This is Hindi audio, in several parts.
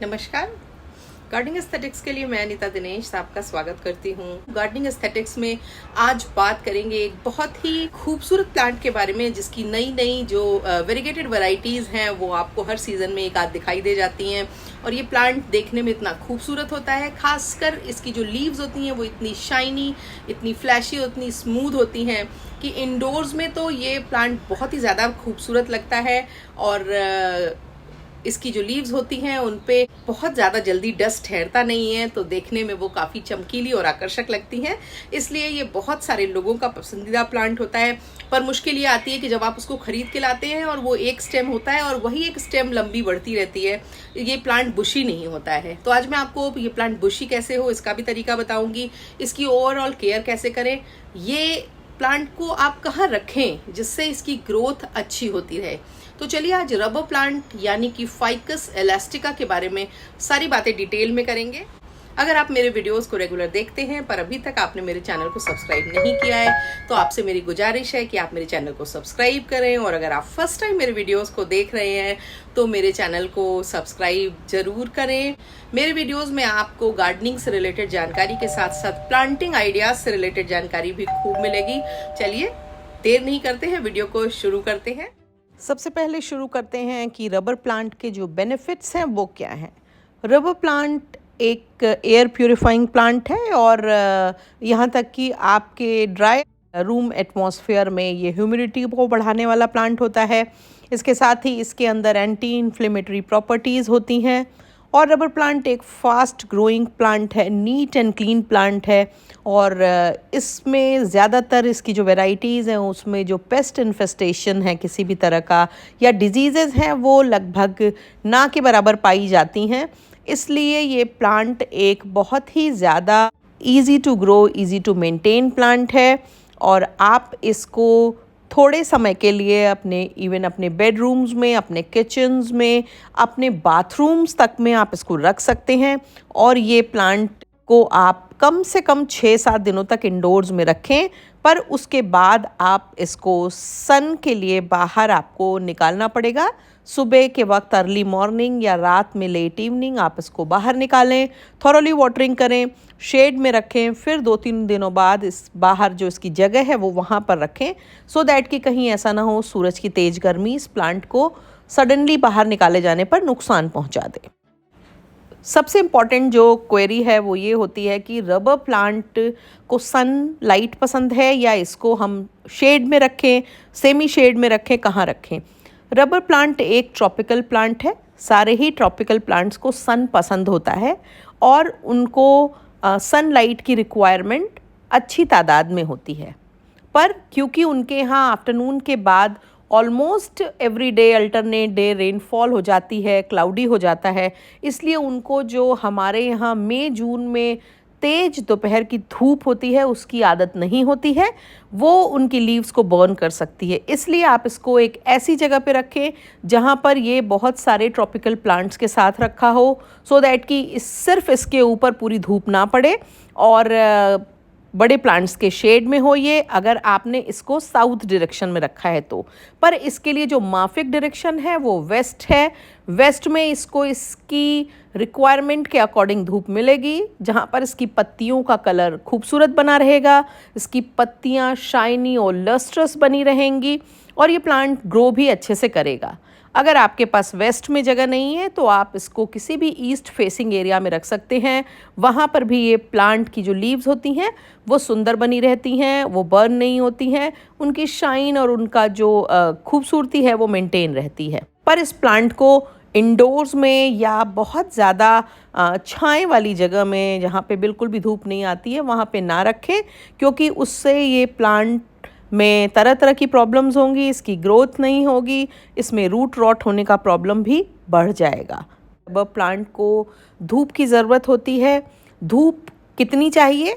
नमस्कार। गार्डनिंग एस्थेटिक्स के लिए मैं अनीता दिनेश आपका स्वागत करती हूँ। गार्डनिंग एस्थेटिक्स में आज बात करेंगे एक बहुत ही खूबसूरत प्लांट के बारे में जिसकी नई नई जो वेरीगेटेड वैरायटीज़ हैं वो आपको हर सीज़न में एक आध दिखाई दे जाती हैं। और ये प्लांट देखने में इतना खूबसूरत होता है, खासकर इसकी जो लीव्स होती हैं वो इतनी शाइनी, इतनी फ्लैशी, इतनी स्मूथ होती हैं कि इंडोर्स में तो ये प्लांट बहुत ही ज़्यादा खूबसूरत लगता है। और इसकी जो लीव्स होती हैं उन पे बहुत ज़्यादा जल्दी डस्ट ठहरता नहीं है, तो देखने में वो काफ़ी चमकीली और आकर्षक लगती हैं। इसलिए ये बहुत सारे लोगों का पसंदीदा प्लांट होता है। पर मुश्किल ये आती है कि जब आप उसको खरीद के लाते हैं और वो एक स्टेम होता है और वही एक स्टेम लंबी बढ़ती रहती है, ये प्लांट बुशी नहीं होता है। तो आज मैं आपको ये प्लांट बुशी कैसे हो इसका भी तरीका बताऊंगी, इसकी ओवरऑल केयर कैसे करें, ये प्लांट को आप कहाँ रखें जिससे इसकी ग्रोथ अच्छी होती रहे। तो चलिए आज रबर प्लांट यानी कि फाइकस एलास्टिका के बारे में सारी बातें डिटेल में करेंगे। अगर आप मेरे वीडियोस को रेगुलर देखते हैं पर अभी तक आपने मेरे चैनल को सब्सक्राइब नहीं किया है तो आपसे मेरी गुजारिश है कि आप मेरे चैनल को सब्सक्राइब करें। और अगर आप फर्स्ट टाइम मेरे वीडियोस को देख रहे हैं तो मेरे चैनल को सब्सक्राइब जरूर करें। मेरे वीडियोस में आपको गार्डनिंग से रिलेटेड जानकारी के साथ साथ प्लांटिंग आइडियाज से रिलेटेड जानकारी भी खूब मिलेगी। चलिए देर नहीं करते हैं, वीडियो को शुरू करते हैं। सबसे पहले शुरू करते हैं कि रबर प्लांट के जो बेनिफिट्स हैं वो क्या हैं। रबर प्लांट एक एयर प्यूरिफाइंग प्लांट है और यहाँ तक कि आपके ड्राई रूम एटमॉस्फेयर में ये ह्यूमिडिटी को बढ़ाने वाला प्लांट होता है। इसके साथ ही इसके अंदर एंटी इन्फ्लेमेटरी प्रॉपर्टीज़ होती हैं। और रबर प्लांट एक फास्ट ग्रोइंग प्लांट है, नीट एंड क्लीन प्लांट है। और इसमें ज़्यादातर इसकी जो वैरायटीज़ हैं उसमें जो पेस्ट इन्फेस्टेशन है किसी भी तरह का या डिजीज़ेज़ हैं वो लगभग ना के बराबर पाई जाती हैं। इसलिए ये प्लांट एक बहुत ही ज़्यादा easy to grow, easy to maintain plant है। और आप इसको थोड़े समय के लिए अपने बेडरूम्स में, अपने किचन्स में, अपने बाथरूम्स तक में आप इसको रख सकते हैं। और ये प्लांट को आप कम से कम 6-7 दिनों तक इंडोर्स में रखें, पर उसके बाद आप इसको सन के लिए बाहर आपको निकालना पड़ेगा। सुबह के वक्त अर्ली मॉर्निंग या रात में लेट इवनिंग आप इसको बाहर निकालें, थॉरोली वाटरिंग करें, शेड में रखें, फिर 2-3 दिनों बाद इस बाहर जो इसकी जगह है वो वहाँ पर रखें, सो दैट कि कहीं ऐसा ना हो सूरज की तेज़ गर्मी इस प्लांट को सडनली बाहर निकाले जाने पर नुकसान पहुँचा दे। सबसे इम्पॉर्टेंट जो क्वेरी है वो ये होती है कि रबर प्लांट को सन लाइट पसंद है या इसको हम शेड में रखें, सेमी शेड में रखें, कहाँ रखें। रबर प्लांट एक ट्रॉपिकल प्लांट है। सारे ही ट्रॉपिकल प्लांट्स को सन पसंद होता है और उनको सनलाइट की रिक्वायरमेंट अच्छी तादाद में होती है। पर क्योंकि उनके यहाँ आफ्टरनून के बाद almost every day alternate day rainfall हो जाती है, क्लाउडी हो जाता है, इसलिए उनको जो हमारे यहाँ मई जून में तेज दोपहर की धूप होती है उसकी आदत नहीं होती है, वो उनकी लीव्स को बर्न कर सकती है। इसलिए आप इसको एक ऐसी जगह पे रखें जहाँ पर ये बहुत सारे ट्रॉपिकल प्लांट्स के साथ रखा हो, सो दैट कि सिर्फ इसके ऊपर पूरी धूप ना पड़े और बड़े प्लांट्स के शेड में हो ये, अगर आपने इसको साउथ डायरेक्शन में रखा है तो। पर इसके लिए जो माफिक डायरेक्शन है वो वेस्ट है। वेस्ट में इसको इसकी रिक्वायरमेंट के अकॉर्डिंग धूप मिलेगी, जहाँ पर इसकी पत्तियों का कलर खूबसूरत बना रहेगा, इसकी पत्तियाँ शाइनी और लस्ट्रस बनी रहेंगी और ये प्लांट ग्रो भी अच्छे से करेगा। अगर आपके पास वेस्ट में जगह नहीं है तो आप इसको किसी भी ईस्ट फेसिंग एरिया में रख सकते हैं। वहाँ पर भी ये प्लांट की जो लीव्स होती हैं वो सुंदर बनी रहती हैं, वो बर्न नहीं होती हैं, उनकी शाइन और उनका जो खूबसूरती है वो मेंटेन रहती है। पर इस प्लांट को इंडोर्स में या बहुत ज़्यादा छाएं वाली जगह में जहाँ पे बिल्कुल भी धूप नहीं आती है वहाँ पे ना रखें, क्योंकि उससे ये प्लांट में तरह तरह की प्रॉब्लम्स होंगी, इसकी ग्रोथ नहीं होगी, इसमें रूट रॉट होने का प्रॉब्लम भी बढ़ जाएगा। रबर प्लांट को धूप की ज़रूरत होती है। धूप कितनी चाहिए?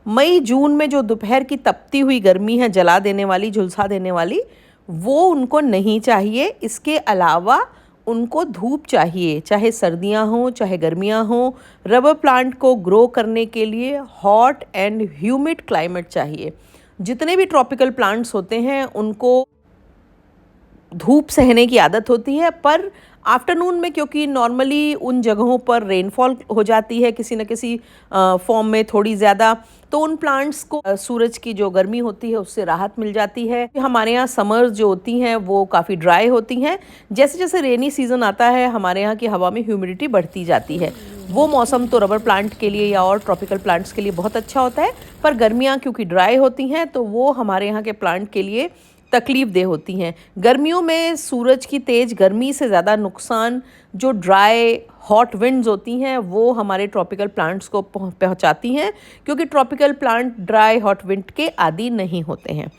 मई जून में जो दोपहर की तपती हुई गर्मी है, जला देने वाली, झुलसा देने वाली, वो उनको नहीं चाहिए। इसके अलावा उनको धूप चाहिए, चाहे सर्दियां हों चाहे गर्मियां हों। रबर प्लांट को ग्रो करने के लिए हॉट एंड ह्यूमिड क्लाइमेट चाहिए। जितने भी ट्रॉपिकल प्लांट्स होते हैं उनको धूप सहने की आदत होती है, पर आफ्टरनून में क्योंकि नॉर्मली उन जगहों पर रेनफॉल हो जाती है किसी न किसी फॉर्म में थोड़ी ज़्यादा, तो उन प्लांट्स को सूरज की जो गर्मी होती है उससे राहत मिल जाती है। हमारे यहाँ समर्स जो होती हैं वो काफ़ी ड्राई होती हैं। जैसे जैसे रेनी सीज़न आता है हमारे यहाँ की हवा में ह्यूमिडिटी बढ़ती जाती है। वो मौसम तो रबर प्लांट के लिए या और ट्रॉपिकल प्लांट्स के लिए बहुत अच्छा होता है, पर गर्मियाँ क्योंकि ड्राई होती हैं तो वो हमारे यहाँ के प्लांट के लिए तकलीफ देह होती हैं। गर्मियों में सूरज की तेज़ गर्मी से ज़्यादा नुकसान जो ड्राई हॉट विंड्स होती हैं वो हमारे ट्रॉपिकल प्लांट्स को पहुंचाती हैं, क्योंकि tropical plant dry hot wind के आदी नहीं होते हैं।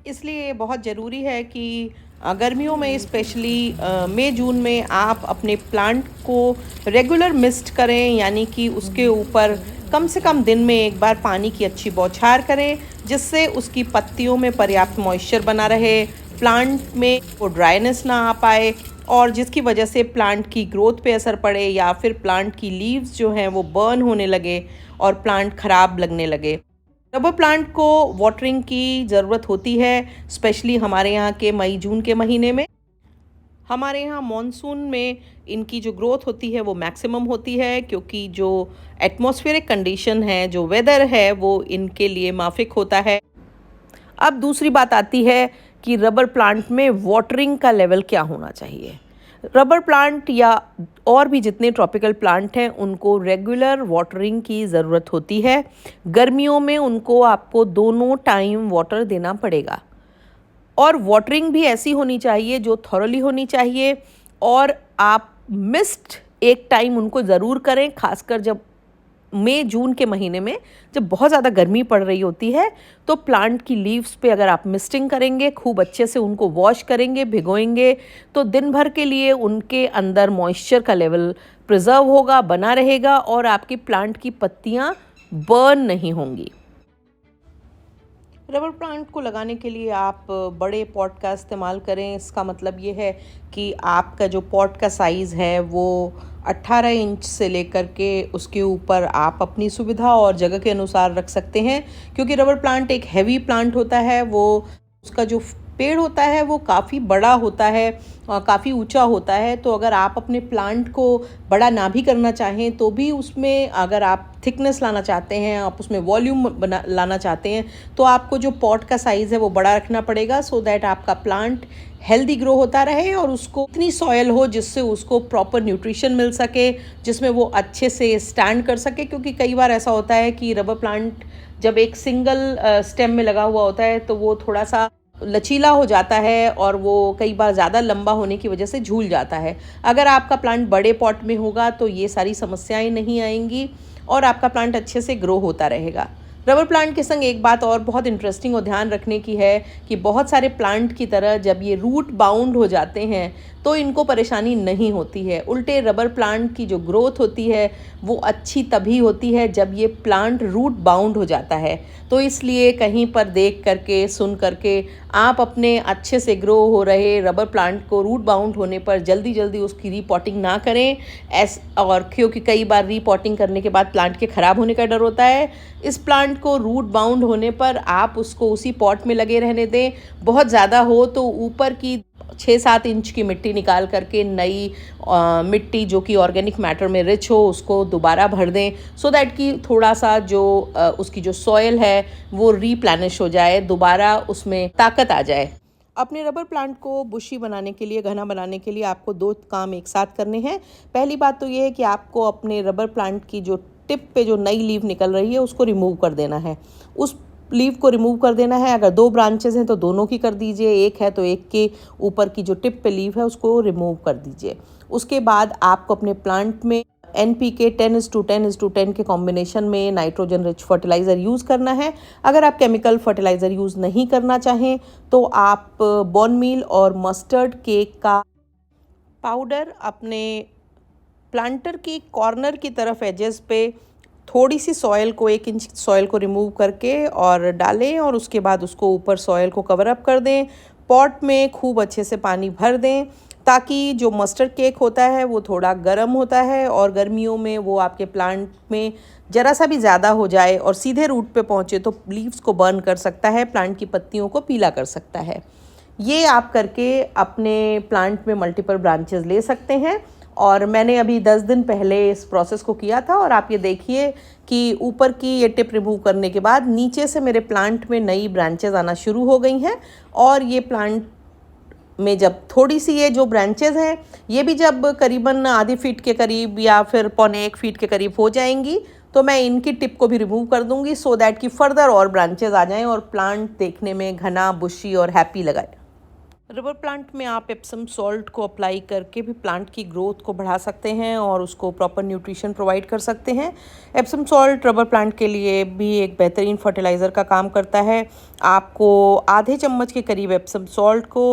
इसलिए बहुत ज़रूरी है कि गर्मियों में स्पेशली मई जून में आप अपने प्लांट को रेगुलर मिस्ट करें, यानी कि उसके ऊपर कम से कम दिन में एक बार पानी की अच्छी बौछार करें, जिससे उसकी पत्तियों में पर्याप्त मॉइस्चर बना रहे, प्लांट में वो ड्राइनेस ना आ पाए और जिसकी वजह से प्लांट की ग्रोथ पे असर पड़े या फिर प्लांट की लीव्स जो हैं वो बर्न होने लगे और प्लांट ख़राब लगने लगे। रबर प्लांट को वाटरिंग की ज़रूरत होती है, स्पेशली हमारे यहाँ के मई जून के महीने में। हमारे यहाँ मॉनसून में इनकी जो ग्रोथ होती है वो मैक्सिमम होती है, क्योंकि जो एटमॉस्फेरिक कंडीशन है, जो वेदर है, वो इनके लिए माफिक होता है। अब दूसरी बात आती है कि रबर प्लांट में वाटरिंग का लेवल क्या होना चाहिए। रबर प्लांट या और भी जितने ट्रॉपिकल प्लांट हैं उनको रेगुलर वाटरिंग की ज़रूरत होती है। गर्मियों में उनको आपको दोनों टाइम वाटर देना पड़ेगा और वाटरिंग भी ऐसी होनी चाहिए जो थॉरली होनी चाहिए। और आप मिस्ट एक टाइम उनको ज़रूर करें, खासकर जब मई जून के महीने में जब बहुत ज़्यादा गर्मी पड़ रही होती है तो प्लांट की लीव्स पे अगर आप मिस्टिंग करेंगे, खूब अच्छे से उनको वॉश करेंगे, भिगोएंगे, तो दिन भर के लिए उनके अंदर मॉइस्चर का लेवल प्रिजर्व होगा, बना रहेगा और आपकी प्लांट की पत्तियाँ बर्न नहीं होंगी। रबर प्लांट को लगाने के लिए आप बड़े पॉट का इस्तेमाल करें। इसका मतलब ये है कि आपका जो पॉट का साइज़ है वो 18 इंच से लेकर के उसके ऊपर आप अपनी सुविधा और जगह के अनुसार रख सकते हैं, क्योंकि रबर प्लांट एक हैवी प्लांट होता है। वो उसका जो पेड़ होता है वो काफ़ी बड़ा होता है, काफ़ी ऊंचा होता है। तो अगर आप अपने प्लांट को बड़ा ना भी करना चाहें तो भी उसमें अगर आप थिकनेस लाना चाहते हैं, आप उसमें वॉल्यूम लाना चाहते हैं, तो आपको जो पॉट का साइज़ है वो बड़ा रखना पड़ेगा, सो दैट आपका प्लांट हेल्दी ग्रो होता रहे और उसको इतनी सॉयल हो जिससे उसको प्रॉपर न्यूट्रिशन मिल सके, जिसमें वो अच्छे से स्टैंड कर सके। क्योंकि कई बार ऐसा होता है कि रबर प्लांट जब एक सिंगल स्टेम में लगा हुआ होता है तो वो थोड़ा सा लचीला हो जाता है और वो कई बार ज़्यादा लंबा होने की वजह से झूल जाता है। अगर आपका प्लांट बड़े पॉट में होगा तो ये सारी समस्याएं नहीं आएंगी और आपका प्लांट अच्छे से ग्रो होता रहेगा। रबर प्लांट के संग एक बात और बहुत इंटरेस्टिंग और ध्यान रखने की है कि बहुत सारे प्लांट की तरह जब ये रूट बाउंड हो जाते हैं तो इनको परेशानी नहीं होती है। उल्टे रबर प्लांट की जो ग्रोथ होती है वो अच्छी तभी होती है जब ये प्लांट रूट बाउंड हो जाता है। तो इसलिए कहीं पर देख करके, सुन करके आप अपने अच्छे से ग्रो हो रहे रबर प्लांट को रूट बाउंड होने पर जल्दी जल्दी उसकी रीपॉटिंग ना करें। और क्योंकि कई बार रीपॉटिंग करने के बाद प्लांट के ख़राब होने का डर होता है। इस प्लांट को रूट बाउंड होने पर आप उसको उसी पॉट में लगे रहने दें। बहुत ज़्यादा हो तो ऊपर की 6-7 इंच की मिट्टी निकाल करके नई मिट्टी जो कि ऑर्गेनिक मैटर में रिच हो उसको दोबारा भर दें, सो दैट कि थोड़ा सा जो उसकी जो सॉयल है वो रीप्लेनिश हो जाए, दोबारा उसमें ताकत आ जाए। अपने रबर प्लांट को बुशी बनाने के लिए, घना बनाने के लिए आपको 2 काम एक साथ करने हैं। पहली बात तो ये है कि आपको अपने रबर प्लांट की जो टिप पे जो नई लीव निकल रही है उसको रिमूव कर देना है। उस लीव को रिमूव कर देना है। अगर 2 ब्रांचेस हैं तो दोनों की कर दीजिए, एक है तो एक के ऊपर की जो टिप पे लीव है उसको रिमूव कर दीजिए। उसके बाद आपको अपने प्लांट में NPK 10:10:10 के कॉम्बिनेशन में नाइट्रोजन रिच फर्टिलाइज़र यूज़ करना है। अगर आप केमिकल फर्टिलाइज़र यूज़ नहीं करना चाहें तो आप बोन मील और मस्टर्ड केक का पाउडर अपने प्लांटर की कॉर्नर की तरफ एजेस पे थोड़ी सी सॉयल को 1 इंच सॉयल को रिमूव करके और डालें और उसके बाद उसको ऊपर सॉयल को कवर अप कर दें। पॉट में खूब अच्छे से पानी भर दें ताकि जो मस्टर्ड केक होता है वो थोड़ा गर्म होता है और गर्मियों में वो आपके प्लांट में ज़रा सा भी ज़्यादा हो जाए और सीधे रूट पे पहुँचे तो लीव्स को बर्न कर सकता है, प्लांट की पत्तियों को पीला कर सकता है। ये आप करके अपने प्लांट में मल्टीपल ब्रांचेस ले सकते हैं। और मैंने अभी 10 दिन पहले इस प्रोसेस को किया था और आप ये देखिए कि ऊपर की ये टिप रिमूव करने के बाद नीचे से मेरे प्लांट में नई ब्रांचेस आना शुरू हो गई हैं। और ये प्लांट में जब थोड़ी सी ये जो ब्रांचेस हैं ये भी जब करीबन आधी फीट के करीब या फिर 1.25 फीट के करीब हो जाएंगी तो मैं इनकी टिप को भी रिमूव कर दूंगी, सो दैट कि फर्दर और ब्रांचेस आ जाएं और प्लांट देखने में घना, बुशी और हैप्पी लगाए। रबर प्लांट में आप एप्सम सॉल्ट को अप्लाई करके भी प्लांट की ग्रोथ को बढ़ा सकते हैं और उसको प्रॉपर न्यूट्रिशन प्रोवाइड कर सकते हैं। एप्सम सॉल्ट रबर प्लांट के लिए भी एक बेहतरीन फर्टिलाइज़र का काम करता है। आपको आधे चम्मच के करीब एप्सम सॉल्ट को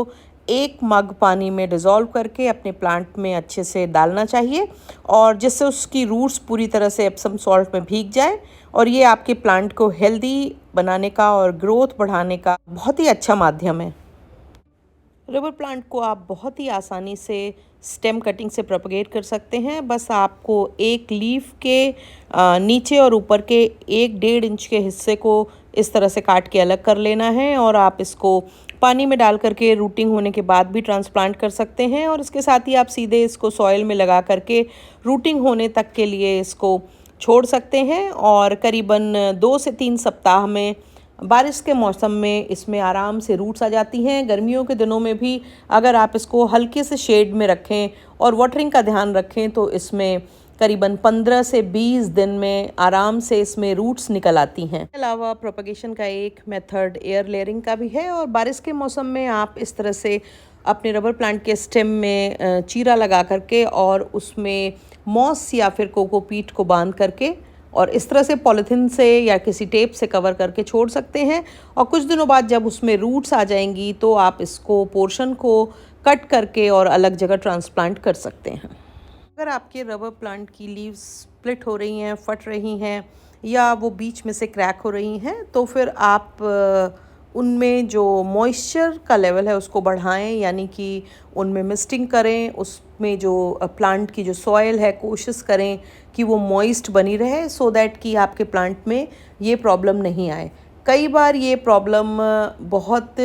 1 मग पानी में डिज़ोल्व करके अपने प्लांट में अच्छे से डालना चाहिए और जिससे उसकी रूट्स पूरी तरह से एप्सम सॉल्ट में भीग जाए और ये आपके प्लांट को हेल्दी बनाने का और ग्रोथ बढ़ाने का बहुत ही अच्छा माध्यम है। रबर प्लांट को आप बहुत ही आसानी से स्टेम कटिंग से प्रोपगेट कर सकते हैं। बस आपको एक लीफ के नीचे और ऊपर के 1-1.5 इंच के हिस्से को इस तरह से काट के अलग कर लेना है और आप इसको पानी में डाल करके रूटिंग होने के बाद भी ट्रांसप्लांट कर सकते हैं और इसके साथ ही आप सीधे इसको सॉइल में लगा करके रूटिंग होने तक के लिए इसको छोड़ सकते हैं और करीबन 2 से 3 सप्ताह में बारिश के मौसम में इसमें आराम से रूट्स आ जाती हैं। गर्मियों के दिनों में भी अगर आप इसको हल्के से शेड में रखें और वाटरिंग का ध्यान रखें तो इसमें करीबन 15 से 20 दिन में आराम से इसमें रूट्स निकल आती हैं। इसके अलावा प्रोपगेशन का एक मेथड एयर लेयरिंग का भी है और बारिश के मौसम में आप इस तरह से अपने रबर प्लांट के स्टेम में चीरा लगा करके और उसमें मॉस या फिर कोकोपीट को बांध करके और इस तरह से पॉलीथीन से या किसी टेप से कवर करके छोड़ सकते हैं और कुछ दिनों बाद जब उसमें रूट्स आ जाएंगी तो आप इसको पोर्शन को कट करके और अलग जगह ट्रांसप्लांट कर सकते हैं। अगर आपके रबर प्लांट की लीव्स स्प्लिट हो रही हैं, फट रही हैं या वो बीच में से क्रैक हो रही हैं तो फिर आप उनमें जो मॉइस्चर का लेवल है उसको बढ़ाएं, यानी कि उनमें मिस्टिंग करें। उसमें जो प्लांट की जो सॉइल है कोशिश करें कि वो मॉइस्ट बनी रहे सो दैट कि आपके प्लांट में ये प्रॉब्लम नहीं आए। कई बार ये प्रॉब्लम बहुत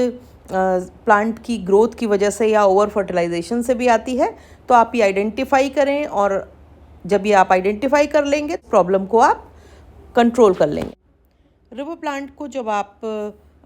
प्लांट की ग्रोथ की वजह से या ओवर फर्टिलाइजेशन से भी आती है, तो आप ये आइडेंटिफाई करें और जब ये आप आइडेंटिफाई कर लेंगे प्रॉब्लम को आप कंट्रोल कर लेंगे। रबर प्लांट को जब आप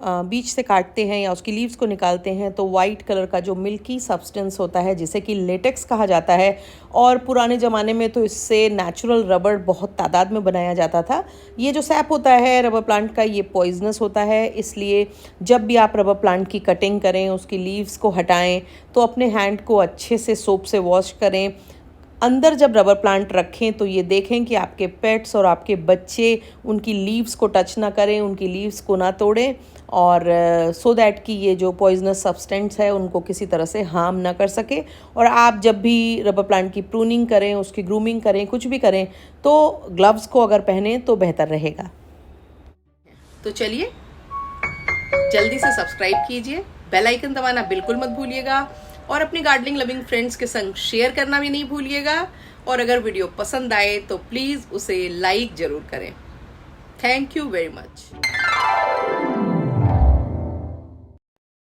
बीच से काटते हैं या उसकी लीव्स को निकालते हैं तो वाइट कलर का जो मिल्की सब्सटेंस होता है जिसे कि लेटेक्स कहा जाता है, और पुराने ज़माने में तो इससे नेचुरल रबर बहुत तादाद में बनाया जाता था। ये जो सैप होता है रबर प्लांट का ये पॉइजनस होता है, इसलिए जब भी आप रबर प्लांट की कटिंग करें, उसकी लीव्स को हटाएं तो अपने हैंड को अच्छे से सोप से वॉश करें। अंदर जब रबर प्लांट रखें तो ये देखें कि आपके पेट्स और आपके बच्चे उनकी लीव्स को टच ना करें, उनकी लीव्स को ना तोड़ें और सो दैट कि ये जो पॉइजनस सब्सटेंस है उनको किसी तरह से हार्म ना कर सके। और आप जब भी रबर प्लांट की प्रूनिंग करें, उसकी ग्रूमिंग करें, कुछ भी करें तो ग्लव्स को अगर पहने तो बेहतर रहेगा। तो चलिए जल्दी से सब्सक्राइब कीजिए, बेल आइकन दबाना बिल्कुल मत भूलिएगा और अपने गार्डनिंग लविंग फ्रेंड्स के संग शेयर करना भी नहीं भूलिएगा। और अगर वीडियो पसंद आए तो प्लीज़ उसे लाइक ज़रूर करें। Thank you very much.